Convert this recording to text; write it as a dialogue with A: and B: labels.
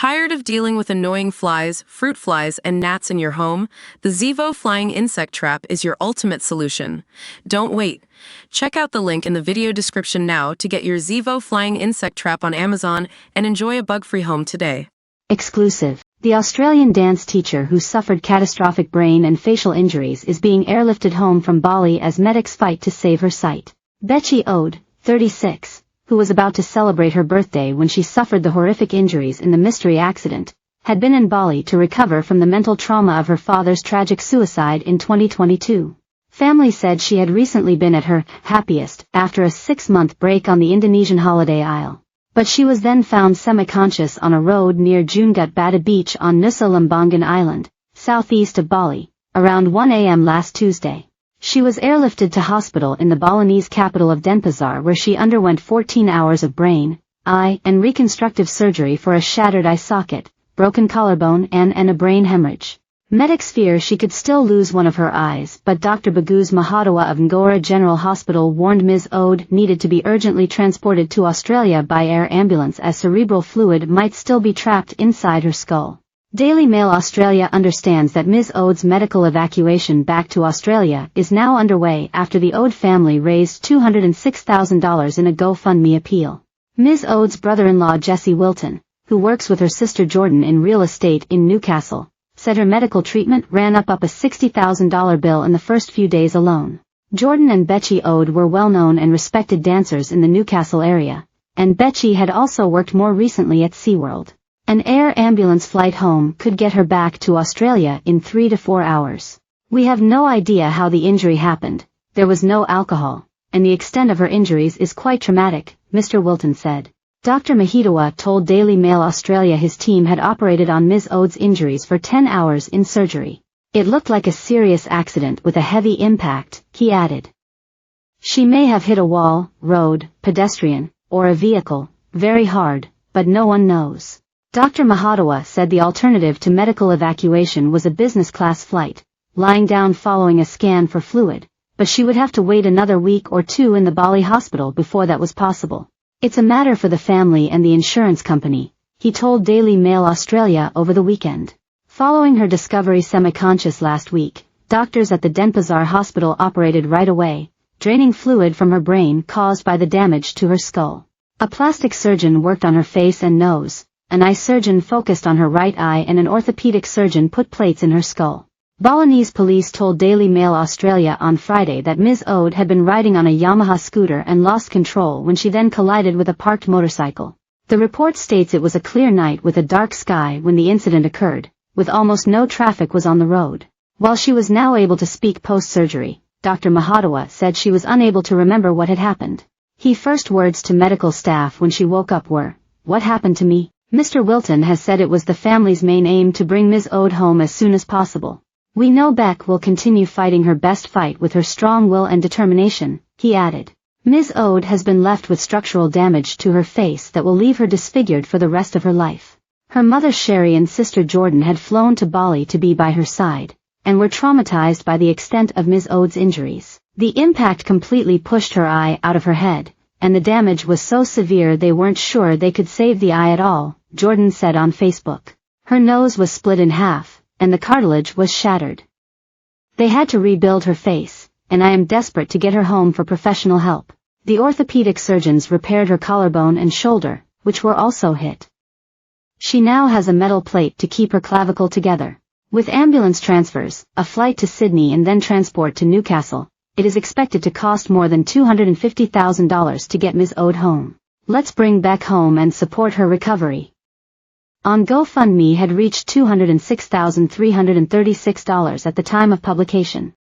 A: Tired of dealing with annoying flies, fruit flies, and gnats in your home? The Zevo Flying Insect Trap is your ultimate solution. Don't wait. Check out the link in the video description now to get your Zevo Flying Insect Trap on Amazon and enjoy a bug-free home today.
B: Exclusive. The Australian dance teacher who suffered catastrophic brain and facial injuries is being airlifted home from Bali as medics fight to save her sight. Becci Ode, 36, who was about to celebrate her birthday when she suffered the horrific injuries in the mystery accident, had been in Bali to recover from the mental trauma of her father's tragic suicide in 2022. Family said she had recently been at her happiest after a 6-month break on the Indonesian holiday isle. But she was then found semi-conscious on a road near Jungut Bata Beach on Nusa Lembongan Island, southeast of Bali, around 1 a.m. last Tuesday. She was airlifted to hospital in the Balinese capital of Denpasar, where she underwent 14 hours of brain, eye, and reconstructive surgery for a shattered eye socket, broken collarbone and a brain hemorrhage. Medics fear she could still lose one of her eyes, but Dr. Bagus Mahadawa of Ngora General Hospital warned Ms. Ode needed to be urgently transported to Australia by air ambulance as cerebral fluid might still be trapped inside her skull. Daily Mail Australia understands that Ms. Ode's medical evacuation back to Australia is now underway after the Ode family raised $206,000 in a GoFundMe appeal. Ms. Ode's brother-in-law Jesse Wilton, who works with her sister Jordan in real estate in Newcastle, said her medical treatment ran up a $60,000 bill in the first few days alone. Jordan and Becci Ode were well-known and respected dancers in the Newcastle area, and Becci had also worked more recently at SeaWorld. An air ambulance flight home could get her back to Australia in 3 to 4 hours. We have no idea how the injury happened. There was no alcohol, and the extent of her injuries is quite traumatic, Mr. Wilton said. Dr. Mahadawa told Daily Mail Australia his team had operated on Ms. Ode's injuries for 10 hours in surgery. It looked like a serious accident with a heavy impact, he added. She may have hit a wall, road, pedestrian, or a vehicle, very hard, but no one knows. Dr. Mahadawa said the alternative to medical evacuation was a business-class flight, lying down following a scan for fluid, but she would have to wait another week or two in the Bali hospital before that was possible. It's a matter for the family and the insurance company, he told Daily Mail Australia over the weekend. Following her discovery semi-conscious last week, doctors at the Denpasar hospital operated right away, draining fluid from her brain caused by the damage to her skull. A plastic surgeon worked on her face and nose, an eye surgeon focused on her right eye, and an orthopedic surgeon put plates in her skull. Balinese police told Daily Mail Australia on Friday that Ms. Ode had been riding on a Yamaha scooter and lost control when she then collided with a parked motorcycle. The report states it was a clear night with a dark sky when the incident occurred, with almost no traffic was on the road. While she was now able to speak post-surgery, Dr. Mahadawa said she was unable to remember what had happened. His first words to medical staff when she woke up were, "What happened to me?" Mr. Wilton has said it was the family's main aim to bring Ms. Ode home as soon as possible. "We know Beck will continue fighting her best fight with her strong will and determination," he added. Ms. Ode has been left with structural damage to her face that will leave her disfigured for the rest of her life. Her mother Sherry and sister Jordan had flown to Bali to be by her side, and were traumatized by the extent of Ms. Ode's injuries. The impact completely pushed her eye out of her head, and the damage was so severe they weren't sure they could save the eye at all, Jordan said on Facebook. Her nose was split in half, and the cartilage was shattered. "They had to rebuild her face, and I am desperate to get her home for professional help." The orthopedic surgeons repaired her collarbone and shoulder, which were also hit. She now has a metal plate to keep her clavicle together. With ambulance transfers, a flight to Sydney and then transport to Newcastle, it is expected to cost more than $250,000 to get Ms. Ode home. Let's bring Beck home and support her recovery. On GoFundMe had reached $206,336 at the time of publication.